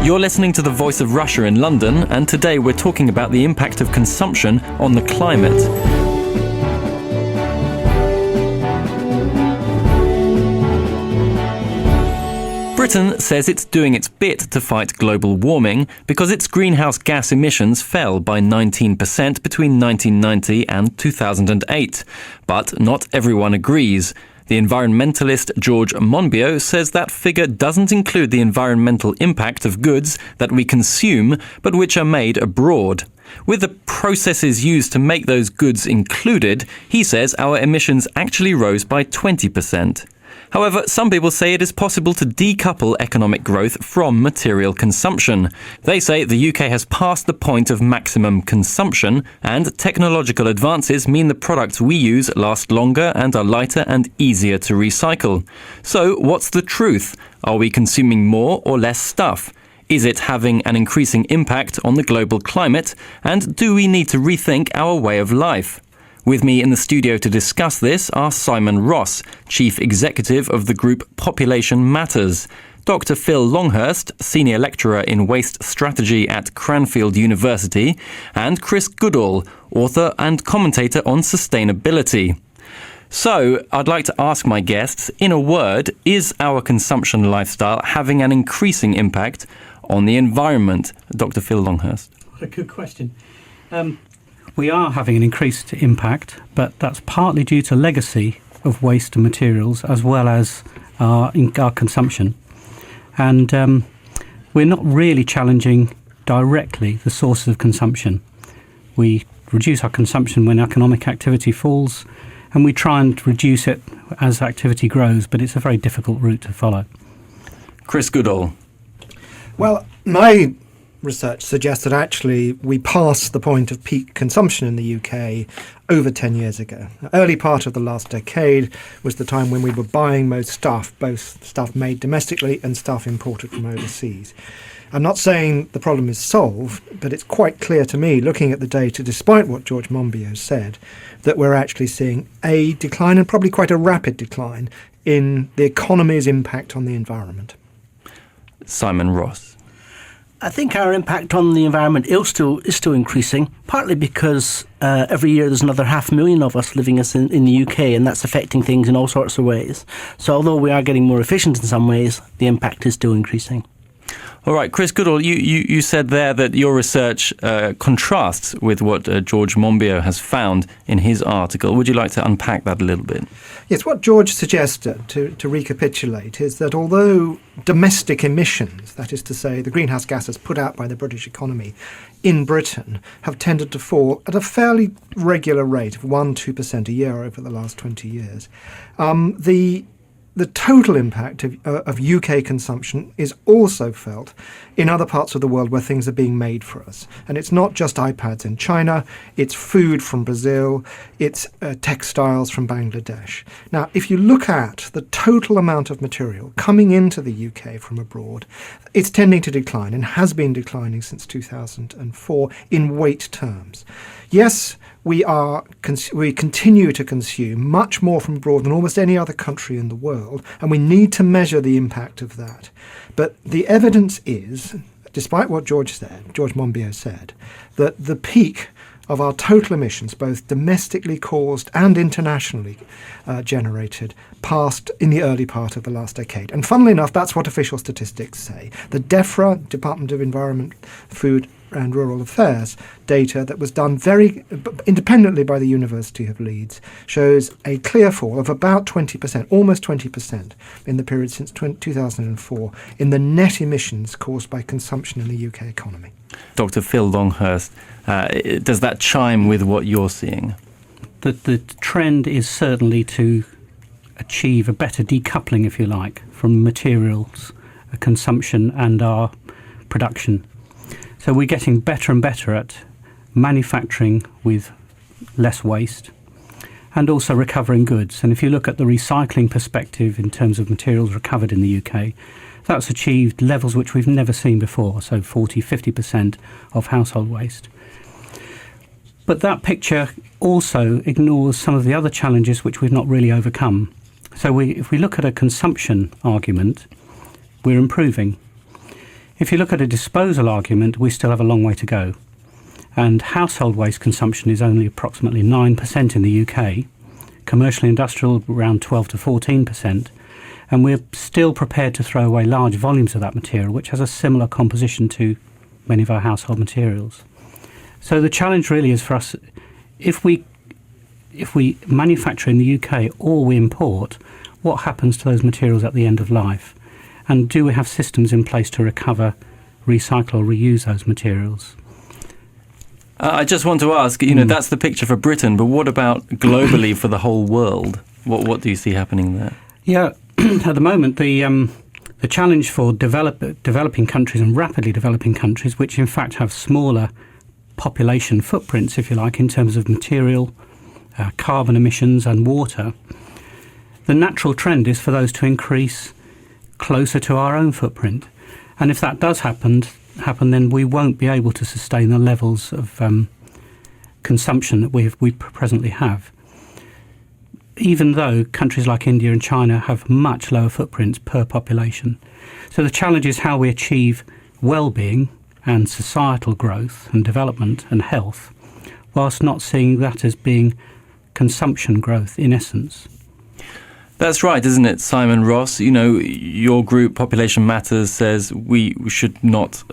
You're listening to the Voice of Russia in London, and today we're talking about the impact of consumption on the climate. Britain says it's doing its bit to fight global warming because its greenhouse gas emissions fell by 19% between 1990 and 2008. But not everyone agrees. The environmentalist George Monbiot says that figure doesn't include the environmental impact of goods that we consume but which are made abroad. With the processes used to make those goods included, he says our emissions actually rose by 20%. However, some people say it is possible to decouple economic growth from material consumption. They say the UK has passed the point of maximum consumption, and technological advances mean the products we use last longer and are lighter and easier to recycle. So, what's the truth? Are we consuming more or less stuff? Is it having an increasing impact on the global climate? And do we need to rethink our way of life? With me in the studio to discuss this are Simon Ross, Chief Executive of the group Population Matters, Dr. Phil Longhurst, Senior Lecturer in Waste Strategy at Cranfield University, and Chris Goodall, author and commentator on sustainability. So, I'd like to ask my guests, in a word, is our consumption lifestyle having an increasing impact on the environment? Dr. Phil Longhurst. What a good question. We are having an increased impact, but that's partly due to legacy of waste and materials as well as our consumption. And we're not really challenging directly the sources of consumption. We reduce our consumption when economic activity falls, and we try and reduce it as activity grows, but it's a very difficult route to follow. Chris Goodall. Well, my research suggests that actually we passed the point of peak consumption in the UK over 10 years ago. The early part of the last decade was the time when we were buying most stuff, both stuff made domestically and stuff imported from overseas. I'm not saying the problem is solved, but it's quite clear to me, looking at the data, despite what George Monbiot said, that we're actually seeing a decline, and probably quite a rapid decline, in the economy's impact on the environment. Simon Ross. I think our impact on the environment is still increasing, partly because every year there's another 500,000 of us living in the UK, and that's affecting things in all sorts of ways. So although we are getting more efficient in some ways, the impact is still increasing. All right, Chris Goodall, you said there that your research contrasts with what George Monbiot has found in his article. Would you like to unpack that a little bit? Yes, what George suggested, to recapitulate, is that although domestic emissions, that is to say the greenhouse gases put out by the British economy in Britain, have tended to fall at a fairly regular rate of 1-2% a year over the last 20 years, the total impact of UK consumption is also felt in other parts of the world where things are being made for us. And it's not just iPads in China, it's food from Brazil, it's textiles from Bangladesh. Now, if you look at the total amount of material coming into the UK from abroad, it's tending to decline and has been declining since 2004 in weight terms. Yes, we continue to consume much more from abroad than almost any other country in the world, and we need to measure the impact of that. But the evidence is, despite what George Monbiot said, that the peak of our total emissions, both domestically caused and internationally generated, passed in the early part of the last decade. And funnily enough, that's what official statistics say. The DEFRA, Department of Environment, Food and Rural Affairs, data that was done very independently by the University of Leeds shows a clear fall of about 20%, almost 20%, in the period since 2004 in the net emissions caused by consumption in the UK economy. Dr. Phil Longhurst, does that chime with what you're seeing? The trend is certainly to achieve a better decoupling, if you like, from materials, consumption and our production. So we're getting better and better at manufacturing with less waste and also recovering goods. And if you look at the recycling perspective in terms of materials recovered in the UK, that's achieved levels which we've never seen before, so 40-50% of household waste. But that picture also ignores some of the other challenges which we've not really overcome. So if we look at a consumption argument, we're improving. If you look at a disposal argument, we still have a long way to go. And household waste consumption is only approximately 9% in the UK, commercial and industrial around 12 to 14%, and we're still prepared to throw away large volumes of that material, which has a similar composition to many of our household materials. So the challenge really is for us, if we manufacture in the UK or we import, what happens to those materials at the end of life? And do we have systems in place to recover, recycle or reuse those materials? I just want to ask, that's the picture for Britain, but what about globally for the whole world? What do you see happening there? Yeah, at the moment, the challenge for developing countries and rapidly developing countries, which in fact have smaller population footprints, if you like, in terms of material, carbon emissions and water, the natural trend is for those to increase closer to our own footprint. And if that does happen, then we won't be able to sustain the levels of consumption that we presently have. Even though countries like India and China have much lower footprints per population. So the challenge is how we achieve well-being and societal growth and development and health, whilst not seeing that as being consumption growth in essence. That's right, isn't it, Simon Ross? Your group, Population Matters, says we should not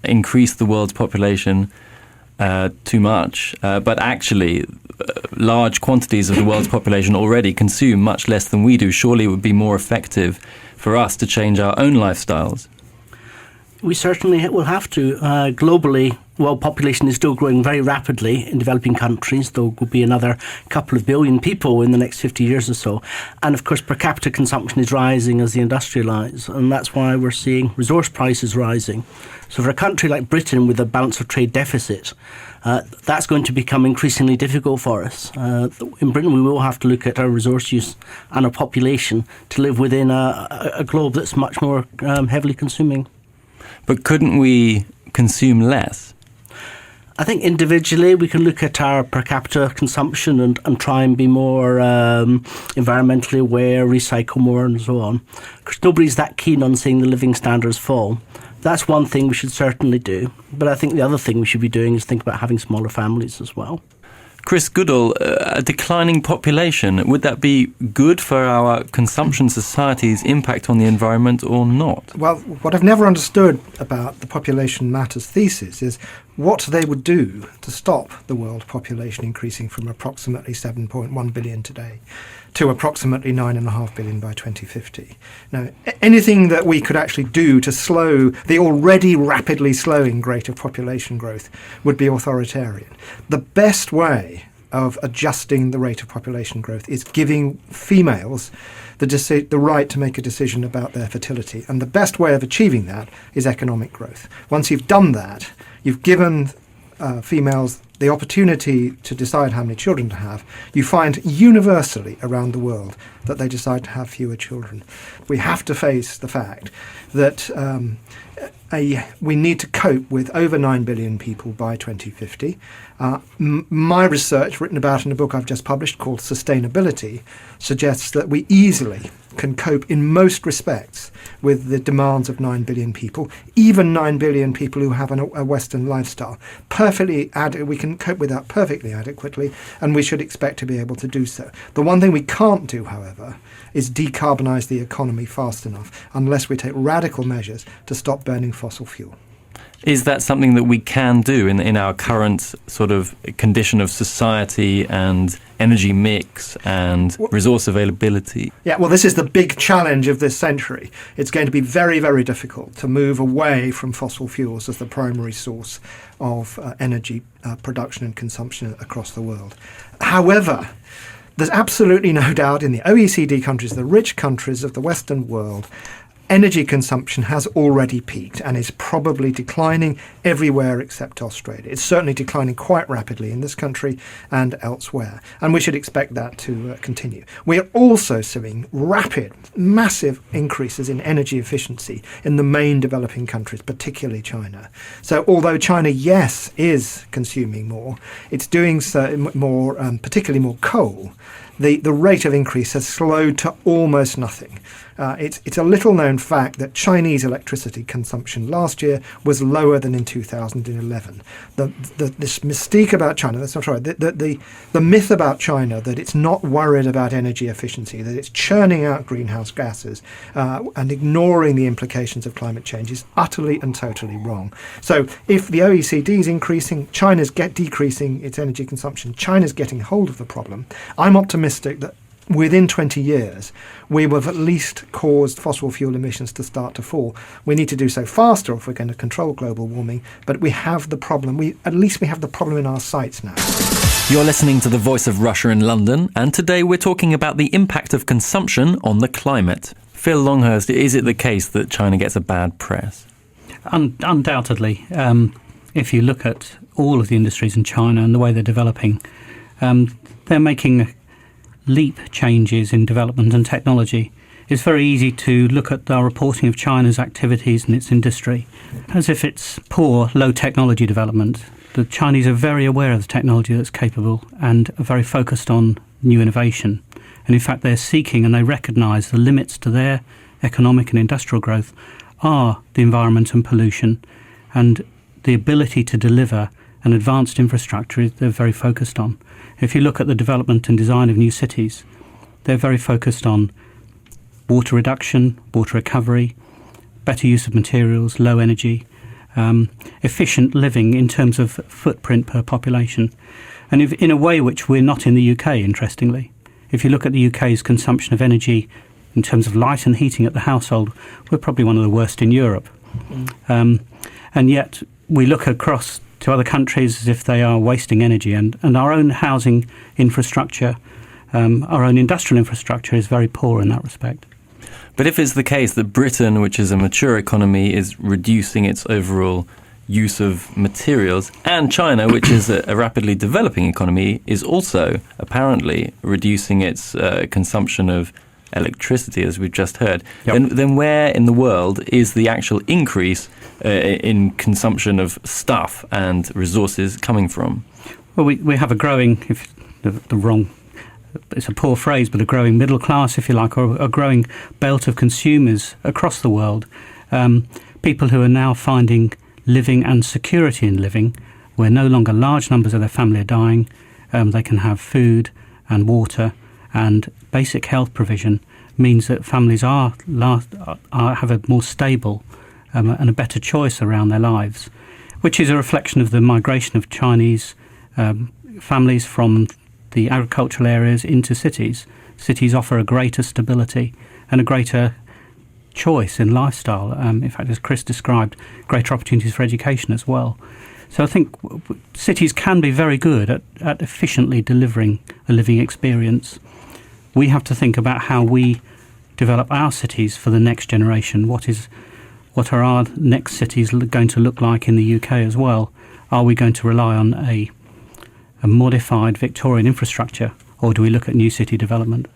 increase the world's population too much, but actually large quantities of the world's population already consume much less than we do. Surely it would be more effective for us to change our own lifestyles. We certainly will have to. Globally, population is still growing very rapidly in developing countries. There will be another couple of billion people in the next 50 years or so. And of course, per capita consumption is rising as they industrialise. And that's why we're seeing resource prices rising. So for a country like Britain with a balance of trade deficit, that's going to become increasingly difficult for us. In Britain, we will have to look at our resource use and our population to live within a globe that's much more heavily consuming. But couldn't we consume less? I think individually we can look at our per capita consumption and try and be more environmentally aware, recycle more and so on. Because nobody's that keen on seeing the living standards fall. That's one thing we should certainly do. But I think the other thing we should be doing is think about having smaller families as well. Chris Goodall, a declining population, would that be good for our consumption society's impact on the environment or not? Well, what I've never understood about the Population Matters thesis is what they would do to stop the world population increasing from approximately 7.1 billion today to approximately 9.5 billion by 2050. Now, anything that we could actually do to slow the already rapidly slowing rate of population growth would be authoritarian. The best way of adjusting the rate of population growth is giving females the right to make a decision about their fertility. And the best way of achieving that is economic growth. Once you've done that, you've given females the opportunity to decide how many children to have. You find universally around the world that they decide to have fewer children. We have to face the fact that we need to cope with over 9 billion people by 2050. My research, written about in a book I've just published called Sustainability, suggests that we easily can cope in most respects with the demands of 9 billion people, even 9 billion people who have a Western lifestyle. We can cope with that perfectly adequately, and we should expect to be able to do so. The one thing we can't do, however, is decarbonise the economy fast enough unless we take radical measures to stop burning fossil fuel. Is that something that we can do in our current sort of condition of society and energy mix and resource availability? Yeah, well, this is the big challenge of this century. It's going to be very, very difficult to move away from fossil fuels as the primary source of energy production and consumption across the world. However, there's absolutely no doubt in the OECD countries, the rich countries of the Western world, energy consumption has already peaked and is probably declining everywhere except Australia. It's certainly declining quite rapidly in this country and elsewhere, and we should expect that to continue. We are also seeing rapid, massive increases in energy efficiency in the main developing countries, particularly China. So although China, yes, is consuming more, it's doing so more, particularly more coal. The rate of increase has slowed to almost nothing. It's a little-known fact that Chinese electricity consumption last year was lower than in 2011. This mystique about China, that's not right, the myth about China that it's not worried about energy efficiency, that it's churning out greenhouse gases and ignoring the implications of climate change is utterly and totally wrong. So if the OECD is increasing, China's decreasing its energy consumption, China's getting hold of the problem, I'm optimistic that within 20 years, we will have at least caused fossil fuel emissions to start to fall. We need to do so faster if we're going to control global warming, but we have the problem. At least we have the problem in our sights now. You're listening to The Voice of Russia in London, and today we're talking about the impact of consumption on the climate. Phil Longhurst, is it the case that China gets a bad press? Undoubtedly. If you look at all of the industries in China and the way they're developing, they're making leap changes in development and technology. It's very easy to look at our reporting of China's activities and its industry as if it's poor, low technology development. The Chinese are very aware of the technology that's capable and are very focused on new innovation. And in fact, they're seeking and they recognise the limits to their economic and industrial growth are the environment and pollution, and the ability to deliver an advanced infrastructure they're very focused on. If you look at the development and design of new cities, they're very focused on water reduction, water recovery, better use of materials, low energy, efficient living in terms of footprint per population. And in a way which we're not in the UK, interestingly. If you look at the UK's consumption of energy in terms of light and heating at the household, we're probably one of the worst in Europe. And yet we look across to other countries as if they are wasting energy, and our own housing infrastructure, our own industrial infrastructure is very poor in that respect. But if it's the case that Britain, which is a mature economy, is reducing its overall use of materials, and China, which is a rapidly developing economy, is also apparently reducing its consumption of electricity, as we've just heard, then where in the world is the actual increase in consumption of stuff and resources coming from? Well, we have a growing, if the wrong, it's a poor phrase, but a growing middle class, if you like, or a growing belt of consumers across the world. People who are now finding living and security in living, where no longer large numbers of their family are dying, they can have food and water and basic health provision, means that families have a more stable and a better choice around their lives, which is a reflection of the migration of Chinese families from the agricultural areas into cities. Cities offer a greater stability and a greater choice in lifestyle. In fact, as Chris described, greater opportunities for education as well. So I think cities can be very good at efficiently delivering a living experience. We have to think about how we develop our cities for the next generation. What are our next cities going to look like in the UK as well? Are we going to rely on a modified Victorian infrastructure, or do we look at new city development?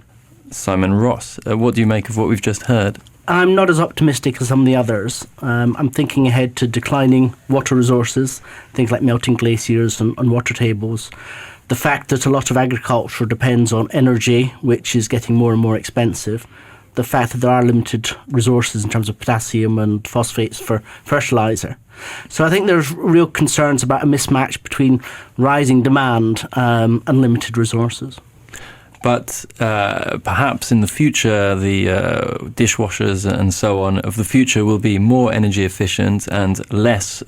Simon Ross, what do you make of what we've just heard? I'm not as optimistic as some of the others. I'm thinking ahead to declining water resources, things like melting glaciers and water tables. The fact that a lot of agriculture depends on energy, which is getting more and more expensive. The fact that there are limited resources in terms of potassium and phosphates for fertiliser. So I think there's real concerns about a mismatch between rising demand and limited resources. But perhaps in the future, the dishwashers and so on of the future will be more energy efficient and less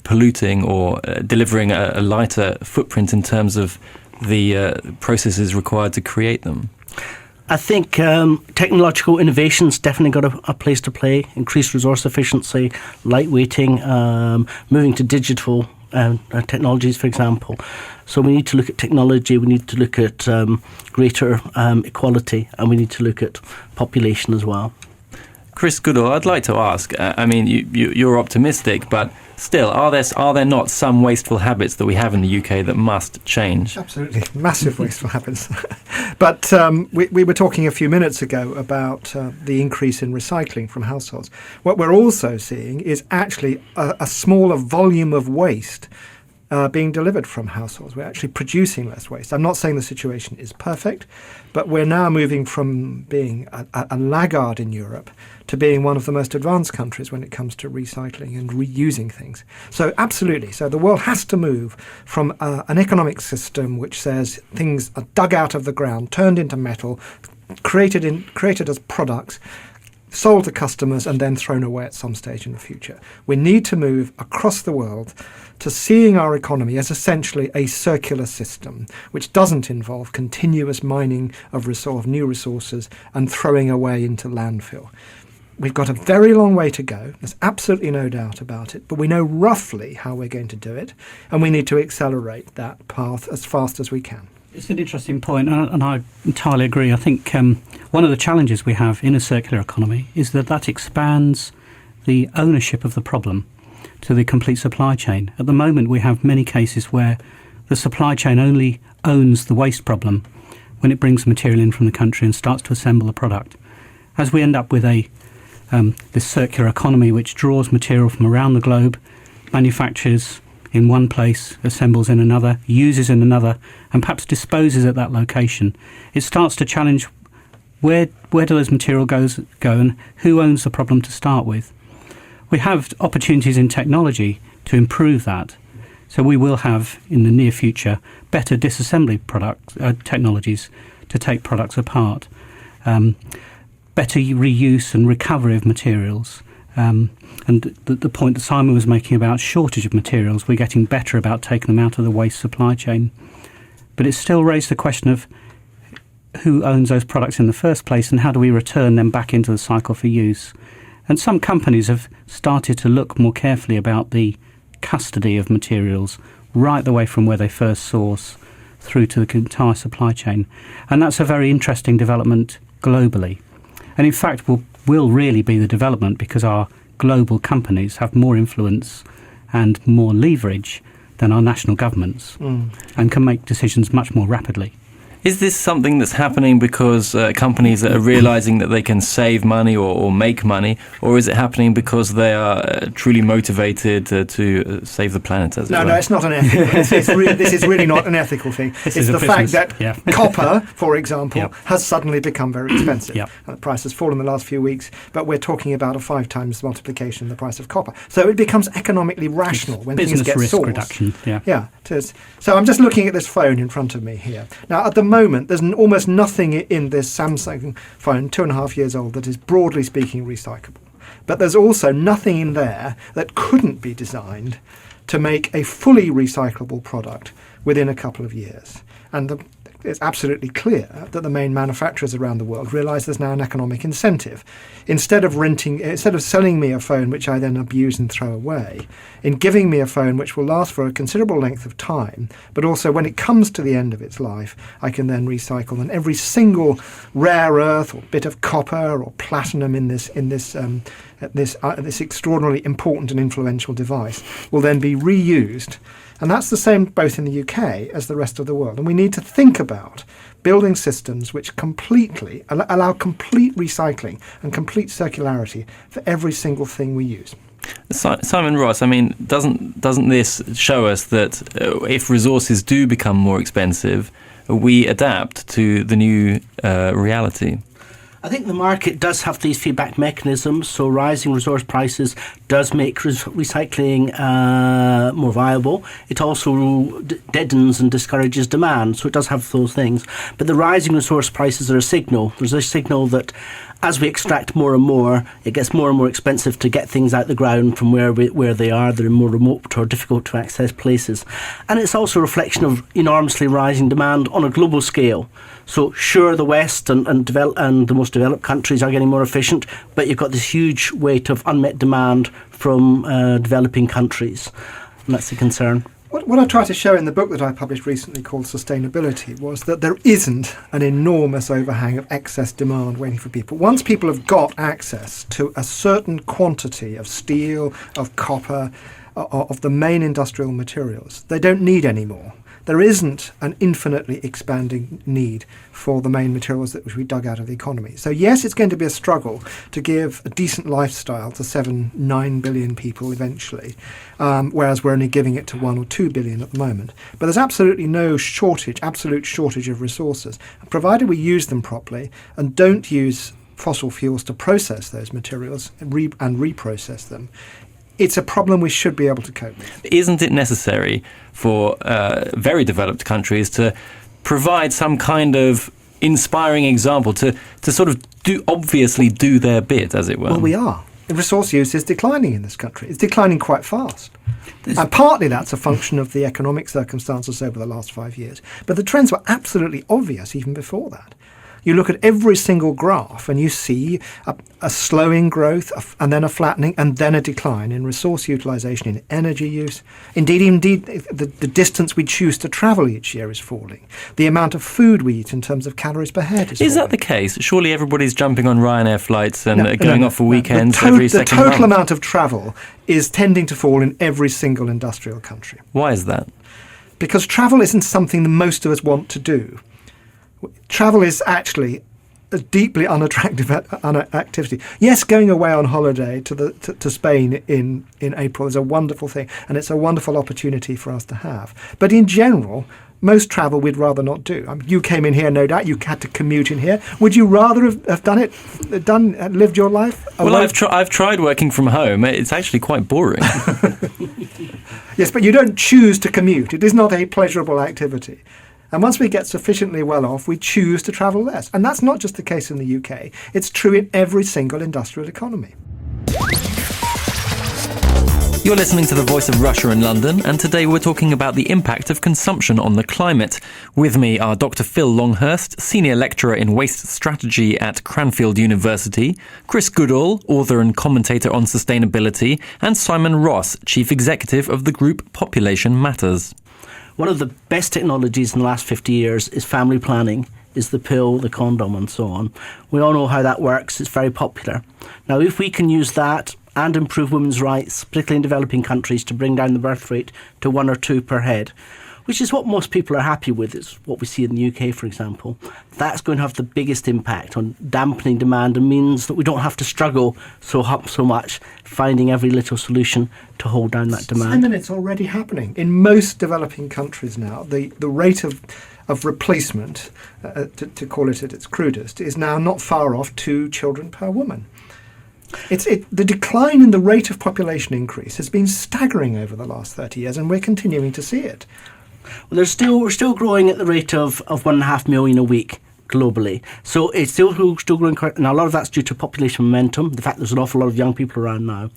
polluting, or delivering a lighter footprint in terms of the processes required to create them. I think technological innovation's definitely got a place to play. Increased resource efficiency, lightweighting, moving to digital technologies, for example. So we need to look at technology, we need to look at greater equality, and we need to look at population as well. Chris Goodall, I'd like to ask, you're optimistic, but still, are there not some wasteful habits that we have in the UK that must change? Absolutely, massive wasteful habits. But we were talking a few minutes ago about the increase in recycling from households. What we're also seeing is actually a smaller volume of waste being delivered from households. We're actually producing less waste. I'm not saying the situation is perfect, but we're now moving from being a laggard in Europe to being one of the most advanced countries when it comes to recycling and reusing things. So absolutely. So the world has to move from an economic system which says things are dug out of the ground, turned into metal, created as products, sold to customers and then thrown away at some stage in the future. We need to move across the world to seeing our economy as essentially a circular system, which doesn't involve continuous mining of new resources and throwing away into landfill. We've got a very long way to go. There's absolutely no doubt about it, but we know roughly how we're going to do it, and we need to accelerate that path as fast as we can. It's an interesting point, and I entirely agree. I think one of the challenges we have in a circular economy is that expands the ownership of the problem to the complete supply chain. At the moment, we have many cases where the supply chain only owns the waste problem when it brings material in from the country and starts to assemble the product. As we end up with this circular economy which draws material from around the globe, manufactures in one place, assembles in another, uses in another, and perhaps disposes at that location, it starts to challenge where do those material go and who owns the problem to start with. We have opportunities in technology to improve that. So we will have, in the near future, better disassembly technologies to take products apart, better reuse and recovery of materials. And the point that Simon was making about shortage of materials, we're getting better about taking them out of the waste supply chain. But it still raised the question of who owns those products in the first place and how do we return them back into the cycle for use. And some companies have started to look more carefully about the custody of materials right the way from where they first source through to the entire supply chain. And that's a very interesting development globally. And in fact will really be the development because our global companies have more influence and more leverage than our national governments and can make decisions much more rapidly. Is this something that's happening because companies are realizing that they can save money or make money, or is it happening because they are truly motivated to save the planet? As it were? No, it's not an ethical. This is really not an ethical thing. It's the fact that copper, for example, has suddenly become very expensive. The price has fallen in the last few weeks, but we're talking about a 5 times multiplication in the price of copper. So it becomes economically rational when things get business risk sourced. reduction. Yeah, it is. So I'm just looking at this phone in front of me here. Now, at the moment, there's almost nothing in this Samsung phone, 2.5 years old, that is broadly speaking recyclable. But there's also nothing in there that couldn't be designed to make a fully recyclable product within a couple of years. And it's absolutely clear that the main manufacturers around the world realise there's now an economic incentive. Instead of selling me a phone which I then abuse and throw away, in giving me a phone which will last for a considerable length of time, but also when it comes to the end of its life, I can then recycle, and every single rare earth or bit of copper or platinum in this extraordinarily important and influential device will then be reused. And that's the same both in the UK as the rest of the world. And we need to think about building systems which completely allow complete recycling and complete circularity for every single thing we use. Simon Ross, I mean, doesn't this show us that if resources do become more expensive, we adapt to the new reality? I think the market does have these feedback mechanisms, so rising resource prices does make recycling more viable. It also deadens and discourages demand, so it does have those things. But the rising resource prices are a signal. There's a signal that as we extract more and more, it gets more and more expensive to get things out the ground from where they are. They're in more remote or difficult to access places. And it's also a reflection of enormously rising demand on a global scale. So sure, the West and the most developed countries are getting more efficient, but you've got this huge weight of unmet demand from developing countries. And that's a concern. What I tried to show in the book that I published recently called Sustainability was that there isn't an enormous overhang of excess demand waiting for people. Once people have got access to a certain quantity of steel, of copper, of the main industrial materials, they don't need any more. there isn't an infinitely expanding need for the main materials that we dug out of the economy. So yes, it's going to be a struggle to give a decent lifestyle to 9 billion people eventually, whereas we're only giving it to 1 or 2 billion at the moment. But there's absolutely no absolute shortage of resources, provided we use them properly and don't use fossil fuels to process those materials and reprocess them. It's a problem we should be able to cope with. Isn't it necessary for very developed countries to provide some kind of inspiring example to sort of obviously do their bit, as it were? Well, we are. The resource use is declining in this country. It's declining quite fast. And partly that's a function of the economic circumstances over the last 5 years. But the trends were absolutely obvious even before that. You look at every single graph and you see a slowing growth and then a flattening and then a decline in resource utilisation, in energy use. Indeed, the distance we choose to travel each year is falling. The amount of food we eat in terms of calories per head is falling. Is that the case? Surely everybody's jumping on Ryanair flights and going off for weekends every second month. The total month. amount of travel is tending to fall in every single industrial country. Why is that? Because travel isn't something that most of us want to do. Travel is actually a deeply unattractive activity. Yes, going away on holiday to Spain in April is a wonderful thing, and it's a wonderful opportunity for us to have. But in general, most travel we'd rather not do. You came in here, no doubt. You had to commute in here. Would you rather have lived your life? Well, I've tried working from home. It's actually quite boring. Yes, but you don't choose to commute. It is not a pleasurable activity. And once we get sufficiently well off, we choose to travel less. And that's not just the case in the UK. It's true in every single industrial economy. You're listening to The Voice of Russia in London, and today we're talking about the impact of consumption on the climate. With me are Dr. Phil Longhurst, Senior Lecturer in Waste Strategy at Cranfield University, Chris Goodall, author and commentator on sustainability, and Simon Ross, Chief Executive of the group Population Matters. One of the best technologies in the last 50 years is family planning, is the pill, the condom and so on. We all know how that works. It's very popular. Now, if we can use that and improve women's rights, particularly in developing countries, to bring down the birth rate to 1 or 2 per head, which is what most people are happy with, is what we see in the UK, for example, that's going to have the biggest impact on dampening demand and means that we don't have to struggle so much finding every little solution to hold down that demand. Simon, it's already happening. In most developing countries now, the rate of replacement, to call it at its crudest, is now not far off 2 children per woman. The decline in the rate of population increase has been staggering over the last 30 years, and we're continuing to see it. Well, we're still growing at the rate of 1.5 million a week globally. So it's still growing, and a lot of that's due to population momentum, the fact there's an awful lot of young people around now.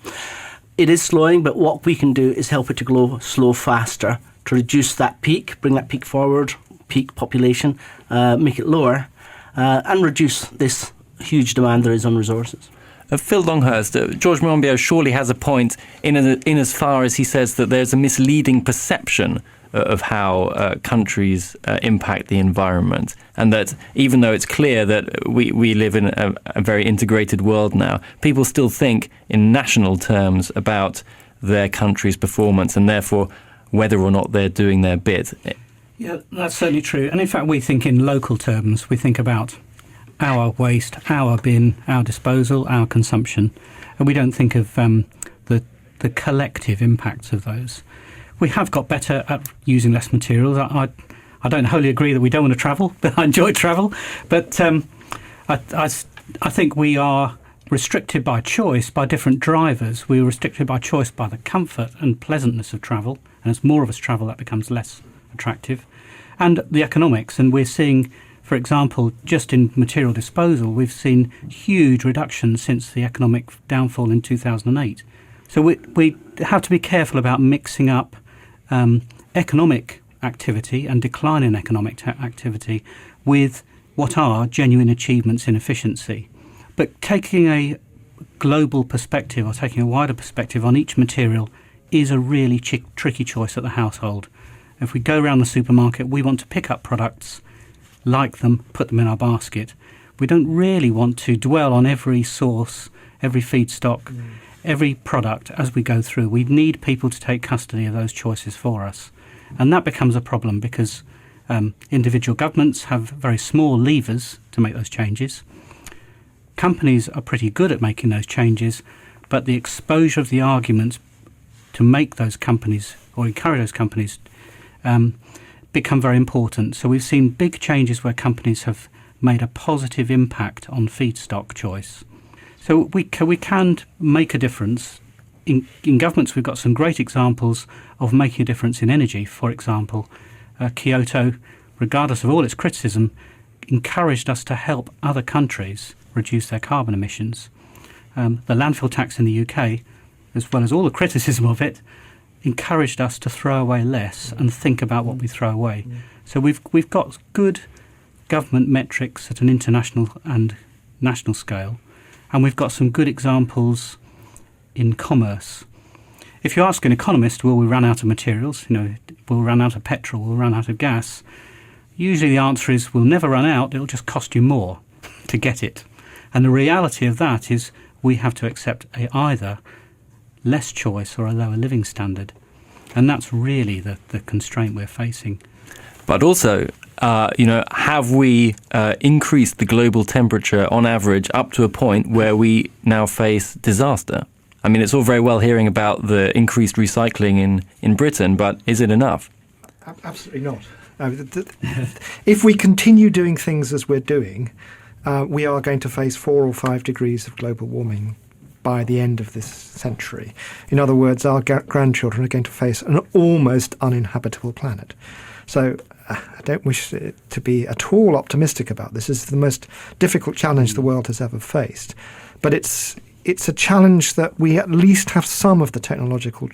It is slowing, but what we can do is help it to slow faster, to reduce that peak, bring that peak forward, peak population, make it lower, and reduce this huge demand there is on resources. Phil Longhurst, George Monbiot surely has a point in as far as he says that there's a misleading perception of how countries impact the environment, and that even though it's clear that we live in a very integrated world now, people still think in national terms about their country's performance and therefore whether or not they're doing their bit. Yeah, that's certainly true. And in fact, we think in local terms. We think about our waste, our bin, our disposal, our consumption, and we don't think of the collective impacts of those. We have got better at using less materials. I don't wholly agree that we don't want to travel, but I enjoy travel. But I think we are restricted by choice by different drivers. We're restricted by choice by the comfort and pleasantness of travel, and as more of us travel, that becomes less attractive, and the economics. And we're seeing, for example, just in material disposal, we've seen huge reductions since the economic downfall in 2008. So we have to be careful about mixing up economic activity and decline in economic activity with what are genuine achievements in efficiency. But taking a global perspective or taking a wider perspective on each material is a really tricky choice at the household. If we go around the supermarket, we want to pick up products, like them, put them in our basket. We don't really want to dwell on every source, every feedstock, every product as we go through. We need people to take custody of those choices for us. And that becomes a problem because individual governments have very small levers to make those changes. Companies are pretty good at making those changes, but the exposure of the arguments to make those companies or encourage those companies become very important. So we've seen big changes where companies have made a positive impact on feedstock choice. So we can make a difference. In governments, we've got some great examples of making a difference in energy. For example, Kyoto, regardless of all its criticism, encouraged us to help other countries reduce their carbon emissions. The landfill tax in the UK, as well as all the criticism of it, encouraged us to throw away less and think about what we throw away. So we've got good government metrics at an international and national scale, and we've got some good examples in commerce. If you ask an economist, will we run out of materials? Will we run out of petrol? Will we run out of gas? Usually the answer is we'll never run out, it'll just cost you more to get it. And the reality of that is we have to accept either less choice or a lower living standard. And that's really the constraint we're facing. But also, have we increased the global temperature on average up to a point where we now face disaster? I mean, it's all very well hearing about the increased recycling in Britain, but is it enough? Absolutely not. If we continue doing things as we're doing, we are going to face 4 or 5 degrees of global warming by the end of this century. In other words, our grandchildren are going to face an almost uninhabitable planet. So I don't wish to be at all optimistic about this. This is the most difficult challenge the world has ever faced. But it's a challenge that we at least have some of the technological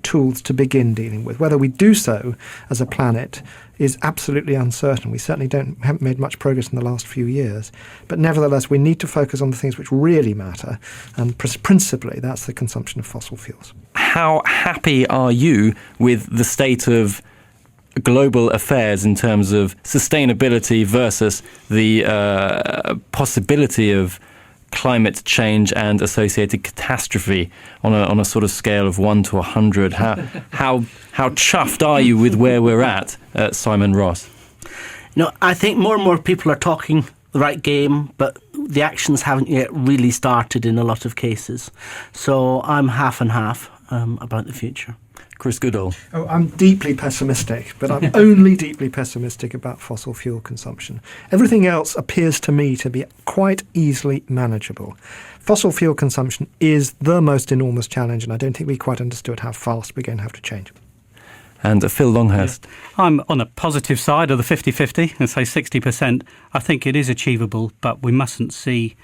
tools to begin dealing with. Whether we do so as a planet is absolutely uncertain. We certainly haven't made much progress in the last few years. But nevertheless, we need to focus on the things which really matter. And principally, that's the consumption of fossil fuels. How happy are you with the state of global affairs in terms of sustainability versus the possibility of climate change and associated catastrophe on a sort of scale of 1 to 100? How chuffed are you with where we're at, Simon Ross? I think more and more people are talking the right game, but the actions haven't yet really started in a lot of cases. So I'm half and half about the future. Chris Goodall. Oh, I'm deeply pessimistic, but I'm only deeply pessimistic about fossil fuel consumption. Everything else appears to me to be quite easily manageable. Fossil fuel consumption is the most enormous challenge, and I don't think we quite understood how fast we're going to have to change. And Phil Longhurst. Yeah. I'm on a positive side of the 50-50, and say 60%. I think it is achievable, but we mustn't see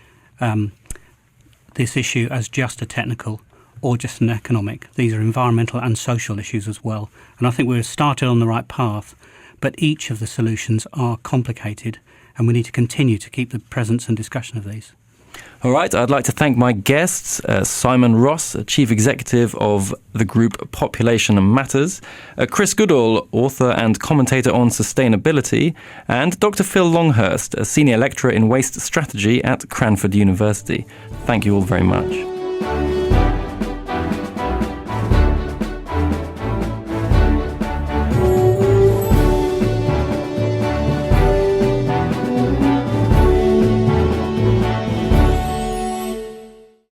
this issue as just a technical or just an economic. These are environmental and social issues as well. And I think we've started on the right path, but each of the solutions are complicated, and we need to continue to keep the presence and discussion of these. All right, I'd like to thank my guests, Simon Ross, Chief Executive of the group Population Matters, Chris Goodall, author and commentator on sustainability, and Dr. Phil Longhurst, a Senior Lecturer in Waste Strategy at Cranford University. Thank you all very much.